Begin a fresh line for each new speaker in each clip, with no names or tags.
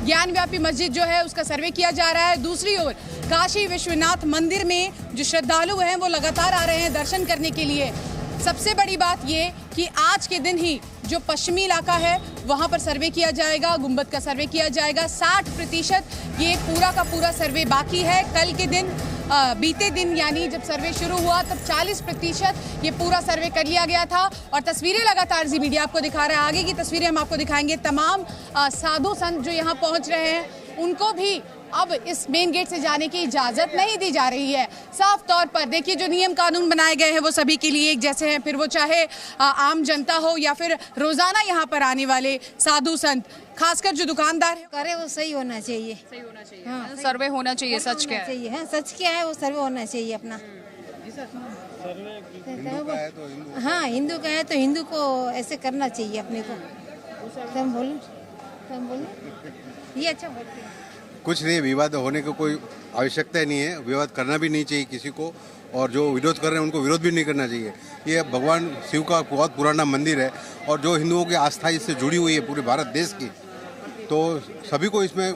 ज्ञानव्यापी मस्जिद जो है उसका सर्वे किया जा रहा है। दूसरी ओर काशी विश्वनाथ मंदिर में जो श्रद्धालु हैं वो लगातार आ रहे हैं दर्शन करने के लिए। सबसे बड़ी बात ये कि आज के दिन ही जो पश्चिमी इलाका है वहाँ पर सर्वे किया जाएगा, गुंबद का सर्वे किया जाएगा। 60% ये पूरा का पूरा सर्वे बाकी है। कल के दिन बीते दिन यानी जब सर्वे शुरू हुआ तब 40% ये पूरा सर्वे कर लिया गया था। और तस्वीरें लगातार जी मीडिया आपको दिखा रहा है, आगे की तस्वीरें हम आपको दिखाएंगे। तमाम साधु संत जो यहाँ पहुँच रहे हैं उनको भी अब इस मेन गेट से जाने की इजाज़त नहीं दी जा रही है। साफ तौर पर देखिए जो नियम कानून बनाए गए हैं वो सभी के लिए एक जैसे हैं, फिर वो चाहे आम जनता हो या फिर रोज़ाना यहाँ पर आने वाले साधु संत, खासकर जो दुकानदार
करे वो सही होना चाहिए।
सही होना चाहिए।
हाँ,
सर्वे होना चाहिए। सच क्या
है? हाँ, सच क्या है वो सर्वे होना चाहिए अपना। हाँ, हिंदू का है तो हिंदू को ऐसे करना चाहिए अपने को। तुम बोलो ये अच्छा बोलते हैं।
कुछ नहीं, विवाद होने की कोई आवश्यकता नहीं है, विवाद करना भी नहीं चाहिए किसी को, और जो विरोध कर रहे हैं उनको विरोध भी नहीं करना चाहिए। ये भगवान शिव का बहुत पुराना मंदिर है और जो हिंदुओं की आस्था इससे जुड़ी हुई है पूरे भारत देश की, तो सभी को इसमें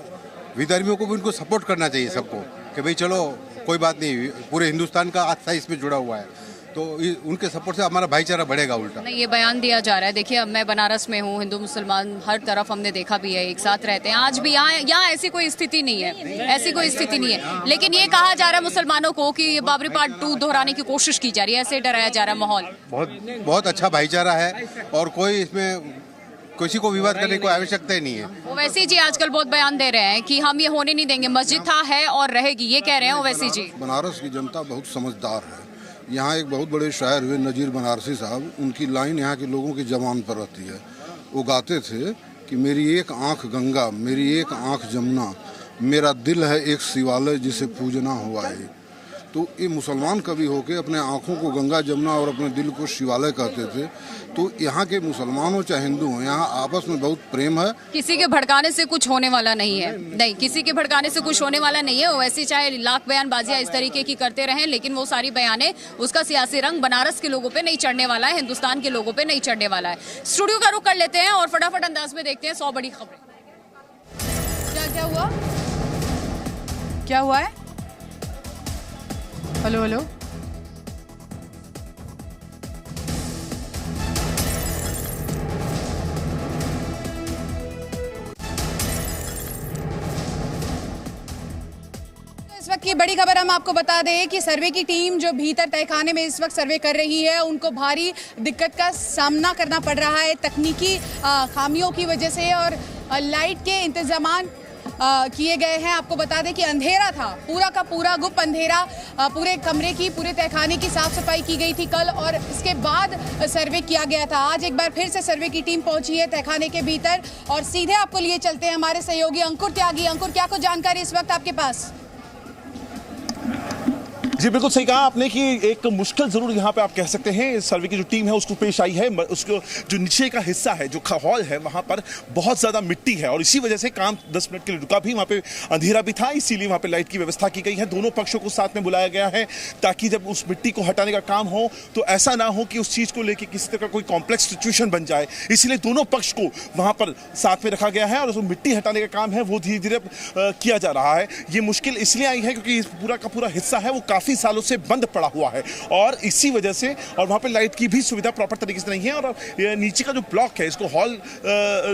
विधर्मियों को भी उनको सपोर्ट करना चाहिए सबको कि भाई चलो कोई बात नहीं, पूरे हिंदुस्तान का आस्था इसमें जुड़ा हुआ है, तो उनके सपोर्ट से हमारा भाईचारा बढ़ेगा। उल्टा
नहीं, ये बयान दिया जा रहा है। देखिए अब मैं बनारस में हूँ, हिंदू मुसलमान हर तरफ हमने देखा भी है, एक साथ रहते हैं। आज भी यहाँ ऐसी कोई स्थिति नहीं है, ऐसी कोई स्थिति नहीं है। लेकिन ये कहा जा रहा है मुसलमानों को कि बाबरी पार्ट 2 दोहराने की कोशिश की जा रही है, ऐसे डराया जा रहा है माहौल।
बहुत अच्छा भाईचारा है और कोई इसमें किसी को विवाद करने की कोई आवश्यकता ही नहीं है।
ओवैसी जी आजकल बहुत बयान दे रहे हैं कि हम ये होने नहीं देंगे, मस्जिद था है और रहेगी, ये कह रहे हैं ओवैसी जी।
बनारस की जनता बहुत समझदार है। यहाँ एक बहुत बड़े शायर हुए नजीर बनारसी साहब, उनकी लाइन यहाँ के लोगों की जबान पर रहती है। वो गाते थे कि मेरी एक आंख गंगा, मेरी एक आंख जमुना, मेरा दिल है एक शिवालय जिसे पूजना हुआ है। तो ये मुसलमान कवि होके अपने आँखों को गंगा जमुना और अपने दिल को शिवालय कहते थे। तो यहाँ के मुसलमान हो चाहे हिंदू हो, यहाँ आपस में बहुत प्रेम है।
किसी के भड़काने से कुछ होने वाला नहीं है, नहीं किसी के भड़काने से कुछ होने वाला नहीं है। वैसे चाहे लाख बयानबाजियां इस तरीके की करते रहें, लेकिन वो सारी बयानें, उसका सियासी रंग बनारस के लोगों पे नहीं चढ़ने वाला है, हिंदुस्तान के लोगों पे नहीं चढ़ने वाला है। स्टूडियो का रुख कर लेते हैं और फटाफट अंदाज में देखते हैं 100 बड़ी खबरें। क्या हुआ, क्या हुआ है? हेलो हेलो, इस वक्त की बड़ी खबर हम आपको बता दें कि सर्वे की टीम जो भीतर तहखाने में इस वक्त सर्वे कर रही है उनको भारी दिक्कत का सामना करना पड़ रहा है तकनीकी खामियों की वजह से, और लाइट के इंतजाम किए गए हैं। आपको बता दें कि अंधेरा था, पूरा का पूरा गुप्त अंधेरा, पूरे कमरे की, पूरे तहखाने की साफ सफाई की गई थी कल और इसके बाद सर्वे किया गया था। आज एक बार फिर से सर्वे की टीम पहुंची है तहखाने के भीतर और सीधे आपको लिए चलते हैं हमारे सहयोगी अंकुर त्यागी। अंकुर, क्या कुछ जानकारी इस वक्त आपके पास?
जी बिल्कुल सही कहा आपने कि एक मुश्किल जरूर यहाँ पे आप कह सकते हैं सर्वे की जो टीम है उसको पेश आई है। उसको जो नीचे का हिस्सा है, जो हॉल है, वहाँ पर बहुत ज़्यादा मिट्टी है और इसी वजह से काम 10 मिनट के लिए रुका भी। वहाँ पे अंधेरा भी था, इसीलिए वहाँ पे लाइट की व्यवस्था की गई है। दोनों पक्षों को साथ में बुलाया गया है ताकि जब उस मिट्टी को हटाने का काम हो तो ऐसा ना हो कि उस चीज़ को लेकर किसी तरह का कोई कॉम्प्लेक्स सिचुएशन बन जाए, इसलिए दोनों पक्ष को वहाँ पर साथ में रखा गया है और जो मिट्टी हटाने का काम है वो धीरे धीरे किया जा रहा है। ये मुश्किल इसलिए आई है क्योंकि पूरा का पूरा हिस्सा है वो काफ़ी सालों से बंद पड़ा हुआ है और इसी वजह से, और वहाँ पे लाइट की भी सुविधा प्रॉपर तरीके से नहीं है और नीचे का जो ब्लॉक है इसको हॉल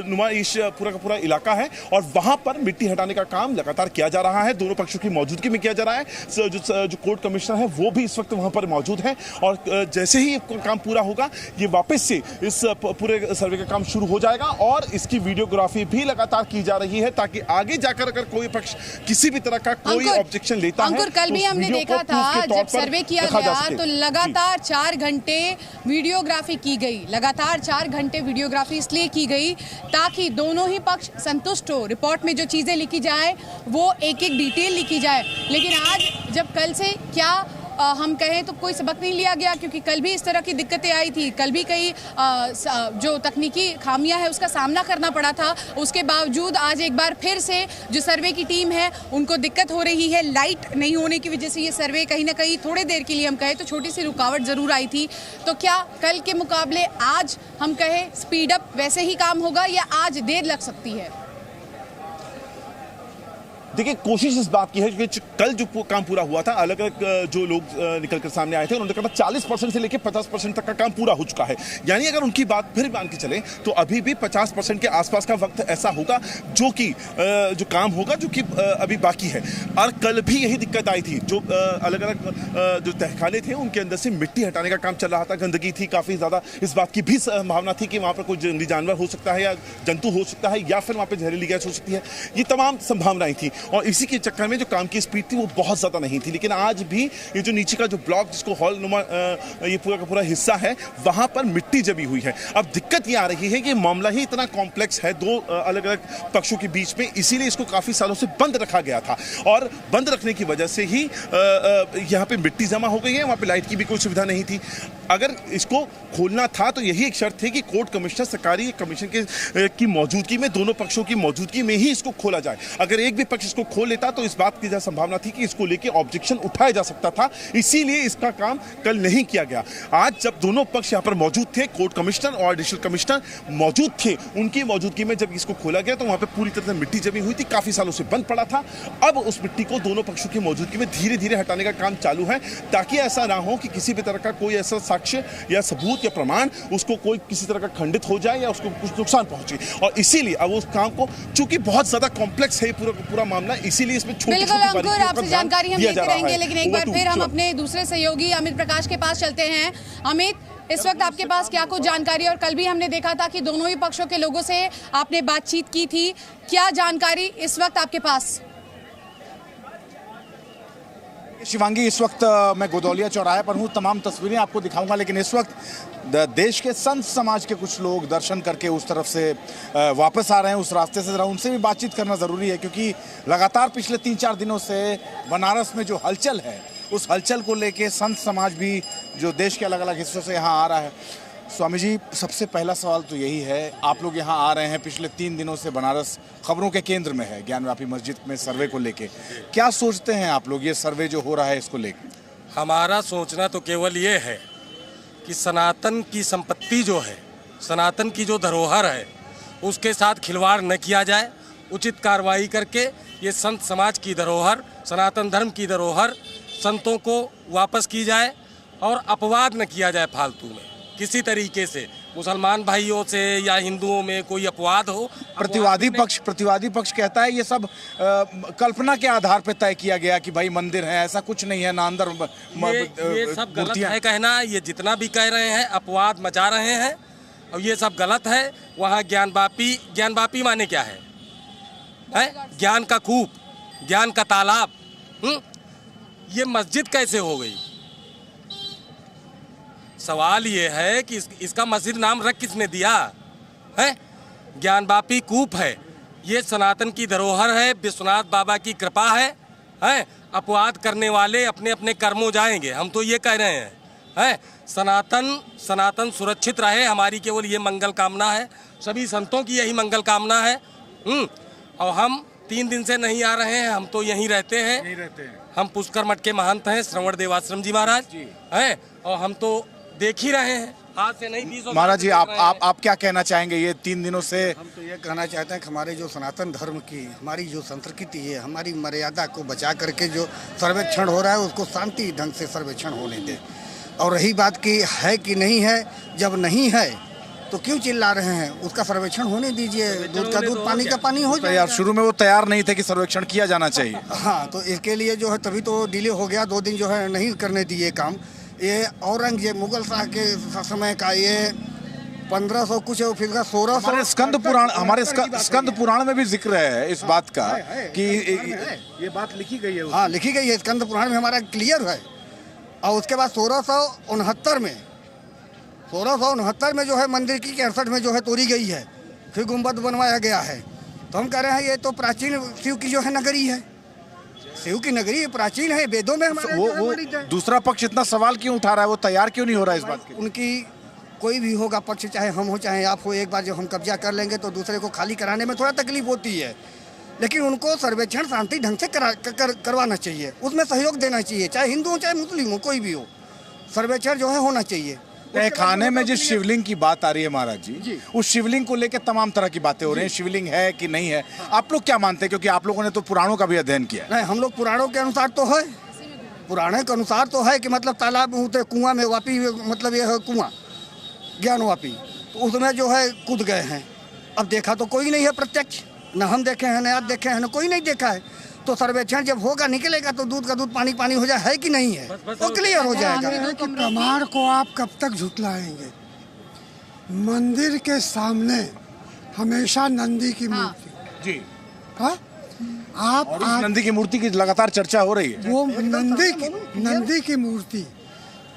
नुमाइश पूरा का पूरा इलाका है और वहाँ पर मिट्टी हटाने का काम लगातार किया जा रहा है। दोनों पक्षों की मौजूदगी में किया जा रहा है। जो कोर्ट कमिश्नर है वो भी इस वक्त वहाँ पर मौजूद है और जैसे ही काम पूरा होगा ये वापस से इस पूरे सर्वे का काम शुरू हो जाएगा और इसकी वीडियोग्राफी भी लगातार की जा रही है ताकि आगे जाकर अगर कोई पक्ष किसी भी तरह का कोई ऑब्जेक्शन लेता है।
कल भी हमने देखा था जब सर्वे किया गया तो लगातार 4 घंटे वीडियोग्राफी की गई। लगातार 4 घंटे वीडियोग्राफी इसलिए की गई ताकि दोनों ही पक्ष संतुष्ट हो, रिपोर्ट में जो चीजें लिखी जाए वो एक एक डिटेल लिखी जाए। लेकिन आज जब कल से क्या हम कहें तो कोई सबक नहीं लिया गया, क्योंकि कल भी इस तरह की दिक्कतें आई थी, कल भी कई जो तकनीकी खामियां है उसका सामना करना पड़ा था। उसके बावजूद आज एक बार फिर से जो सर्वे की टीम है उनको दिक्कत हो रही है। लाइट नहीं होने की वजह से ये सर्वे कहीं ना कहीं थोड़ी देर के लिए हम कहें तो छोटी सी रुकावट ज़रूर आई थी। तो क्या कल के मुकाबले आज हम कहें स्पीड अप वैसे ही काम होगा या आज देर लग सकती है?
देखिए कोशिश इस बात की है कि कल जो काम पूरा हुआ था, अलग अलग जो लोग निकलकर सामने आए थे उन्होंने कहा 40% से लेकर 50% तक का काम पूरा हो चुका है। यानी अगर उनकी बात फिर मान के चले तो अभी भी 50% के आसपास का वक्त ऐसा होगा जो कि जो काम होगा जो कि अभी बाकी है। और कल भी यही दिक्कत आई थी, जो अलग अलग जो तहखाने थे उनके अंदर से मिट्टी हटाने का काम चल रहा था, गंदगी थी काफ़ी ज़्यादा। इस बात की भी संभावना थी कि वहाँ पर कोई जंगली जानवर हो सकता है या जंतु हो सकता है या फिर वहाँ पर जहरीली गैस हो सकती है। ये तमाम संभावनाएं थी और इसी के चक्कर में जो काम की स्पीड थी वो बहुत ज़्यादा नहीं थी। लेकिन आज भी ये जो नीचे का जो ब्लॉक जिसको हॉल नुमा ये पूरा का पूरा हिस्सा है वहाँ पर मिट्टी जमी हुई है। अब दिक्कत ये आ रही है कि मामला ही इतना कॉम्प्लेक्स है दो अलग अलग पक्षों के बीच में, इसीलिए इसको काफ़ी सालों से बंद रखा गया था और बंद रखने की वजह से ही यहाँ पे मिट्टी जमा हो गई है। वहाँ पे लाइट की भी कोई सुविधा नहीं थी। अगर इसको खोलना था तो यही एक शर्त थी कि कोर्ट कमिश्नर सरकारी कमीशन की मौजूदगी में, दोनों पक्षों की मौजूदगी में ही इसको खोला जाए। अगर एक भी पक्ष इसको खोल लेता तो इस बात की संभावना थी कि इसको लेके ऑब्जेक्शन उठाया जा सकता था, इसीलिए इसका काम कल नहीं किया गया। आज जब दोनों पक्ष यहाँ पर मौजूद थे, कोर्ट कमिश्नर और एडिशनल कमिश्नर मौजूद थे, उनकी मौजूदगी में जब इसको खोला गया तो वहाँ पर पूरी तरह से मिट्टी जमी हुई थी, काफ़ी सालों से बंद पड़ा था। अब उस मिट्टी को दोनों पक्षों की मौजूदगी में धीरे धीरे हटाने का काम चालू है ताकि ऐसा ना हो कि किसी भी तरह का कोई ऐसा साक्ष्य या सबूत या प्रमाण उसको कोई किसी तरह का खंडित हो जाए या उसको कुछ नुकसान पहुंचे। और इसीलिए अब उस काम को, चूंकि बहुत ज्यादा कॉम्प्लेक्स है पूरा मामला, इसीलिए इसमें
बिल्कुल अंकुर, आपसे जानकारी हम लेते रहेंगे। लेकिन एक बार फिर हम अपने दूसरे सहयोगी अमित प्रकाश के पास चलते हैं। अमित, इस वक्त आपके पास क्या कुछ जानकारी, और कल भी हमने देखा था कि दोनों ही पक्षों के लोगों से आपने बातचीत की थी, क्या जानकारी इस वक्त आपके पास?
शिवांगी, इस वक्त मैं गोदौलिया चौराहे पर हूँ, तमाम तस्वीरें आपको दिखाऊंगा। लेकिन इस वक्त देश के संत समाज के कुछ लोग दर्शन करके उस तरफ से वापस आ रहे हैं, उस रास्ते से, जरा उनसे भी बातचीत करना ज़रूरी है क्योंकि लगातार पिछले 3-4 दिनों से बनारस में जो हलचल है उस हलचल को लेके संत समाज भी जो देश के अलग अलग हिस्सों से यहाँ आ रहा है। स्वामी जी, सबसे पहला सवाल तो यही है, आप लोग यहाँ आ रहे हैं, पिछले 3 दिनों से बनारस खबरों के केंद्र में है ज्ञानवापी मस्जिद में सर्वे को लेके, क्या सोचते हैं आप लोग ये सर्वे जो हो रहा है इसको लेके?
हमारा सोचना तो केवल ये है कि सनातन की संपत्ति जो है, सनातन की जो धरोहर है, उसके साथ खिलवाड़ न किया जाए, उचित कार्रवाई करके ये संत समाज की धरोहर, सनातन धर्म की धरोहर संतों को वापस की जाए और अपवाद न किया जाए फालतू में किसी तरीके से, मुसलमान भाइयों से या हिंदुओं में कोई अपवाद हो।
प्रतिवादी पक्ष कहता है ये सब कल्पना के आधार पर तय किया गया कि भाई मंदिर है, ऐसा कुछ नहीं है ना अंदर।
ये सब गलत है कहना, ये जितना भी कह रहे हैं अपवाद मचा रहे हैं और ये सब गलत है। वहाँ ज्ञानवापी माने क्या है? ज्ञान का कूप, ज्ञान का तालाब, ये मस्जिद कैसे हो गई? सवाल ये है कि इसका मस्जिद नाम रख किसने दिया है? ज्ञानवापी कूप है, ये सनातन की धरोहर है, विश्वनाथ बाबा की कृपा है। अपवाद करने वाले अपने अपने कर्मों जाएंगे, हम तो ये कह रहे हैं। सनातन सुरक्षित रहे, हमारी केवल ये मंगल कामना है, सभी संतों की यही मंगल कामना है। और हम 3 दिन से नहीं आ रहे हैं, हम तो यहीं रहते हैं। हम पुष्कर मठ के महंत हैं, श्रवण देवाश्रम जी महाराज हैं, और हम तो देख ही रहे हैं, आज से नहीं 20
महाराज जी, आप क्या कहना चाहेंगे? ये 3 दिनों से
हम तो ये कहना चाहते हैं कि हमारे जो सनातन धर्म की, हमारी जो संस्कृति है, हमारी मर्यादा को बचा करके जो सर्वेक्षण हो रहा है उसको शांति ढंग से सर्वेक्षण होने दें। और रही बात की है कि नहीं है, जब नहीं है तो क्यों चिल्ला रहे हैं? उसका सर्वेक्षण होने दीजिए, दूध का दूध पानी का पानी हो जाए।
यार शुरू में वो तैयार नहीं थे कि सर्वेक्षण किया जाना चाहिए।
हाँ, तो इसके लिए जो है तभी तो डिले हो गया, 2 दिन जो है नहीं करने दिए काम। ये औरंगजेब मुगल शाह के समय का ये 1500 कुछ, फिर 1600।
हमारे स्कंद पुराण में भी जिक्र है इस बात का कि ये बात लिखी गई है।
हाँ, लिखी गई है, स्कंद पुराण में हमारा क्लियर है। और उसके बाद 1669 में जो है मंदिर की 61 में जो है तोड़ी गई है, फिर गुम्बद बनवाया गया है। तो हम कह रहे हैं ये तो प्राचीन शिव की जो है नगरी है, शिव की नगरी प्राचीन है, वेदों में हमारे
वो दूसरा पक्ष इतना सवाल क्यों उठा रहा है? वो तैयार क्यों नहीं हो रहा है इस बात के?
उनकी कोई भी होगा पक्ष, चाहे हम हो चाहे आप हो, एक बार जब हम कब्जा कर लेंगे तो दूसरे को खाली कराने में थोड़ा तकलीफ होती है, लेकिन उनको सर्वेक्षण शांति ढंग से करवाना चाहिए, उसमें सहयोग देना चाहिए, चाहे हिंदू हो चाहे मुस्लिम हो, कोई भी हो, सर्वेक्षण जो है होना चाहिए।
खाने में जिस शिवलिंग की बात आ रही है महाराज जी, उस शिवलिंग को लेकर तमाम तरह की बातें हो रही हैं, शिवलिंग है कि नहीं है, आप लोग क्या मानते हैं? क्योंकि आप लोगों ने तो पुराणों का भी अध्ययन किया।
नहीं, हम लोग पुराणों के अनुसार तो है, पुराने के अनुसार तो है कि मतलब तालाब में उतरे, कुआं में वापी, मतलब ये है कुआं ज्ञान वापी, तो उसमें जो है कूद गए हैं। अब देखा तो कोई नहीं है प्रत्यक्ष, न हम देखे हैं, न आप देखे हैं, न कोई नहीं देखा है। तो सर्वेक्षण जब होगा, निकलेगा तो दूध का दूध पानी पानी हो जाए, है कि नहीं है, तो क्लियर हो जाएगा।
कि प्रमाण को आप कब तक झुटलाएंगे? मंदिर के सामने हमेशा नंदी की मूर्ति
जी,
हाँ? आप
और उस नंदी की मूर्ति की लगातार चर्चा हो रही है।
वो नंदी की मूर्ति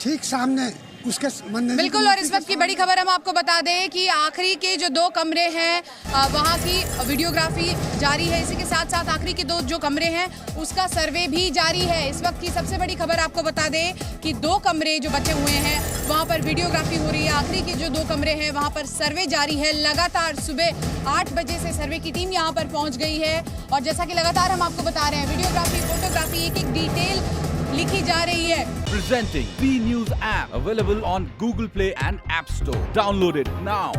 ठीक सामने उसके मंदिर।
बिल्कुल, और इस वक्त की बड़ी खबर हम आपको बता दें कि आखिरी के जो 2 कमरे हैं वहाँ की वीडियोग्राफी जारी है। इसी के साथ साथ आखिरी के 2 जो कमरे हैं उसका सर्वे भी जारी है। इस वक्त की सबसे बड़ी खबर आपको बता दें कि 2 कमरे जो बचे हुए हैं वहाँ पर वीडियोग्राफी हो रही है। आखिरी के जो 2 कमरे हैं वहाँ पर सर्वे जारी है। लगातार सुबह 8 बजे से सर्वे की टीम यहाँ पर पहुँच गई है और जैसा कि लगातार हम आपको बता रहे हैं, वीडियोग्राफी, फोटोग्राफी, एक डिटेल लिखी जा रही है।
Presenting B News app, available on Google Play and App Store. Download it now.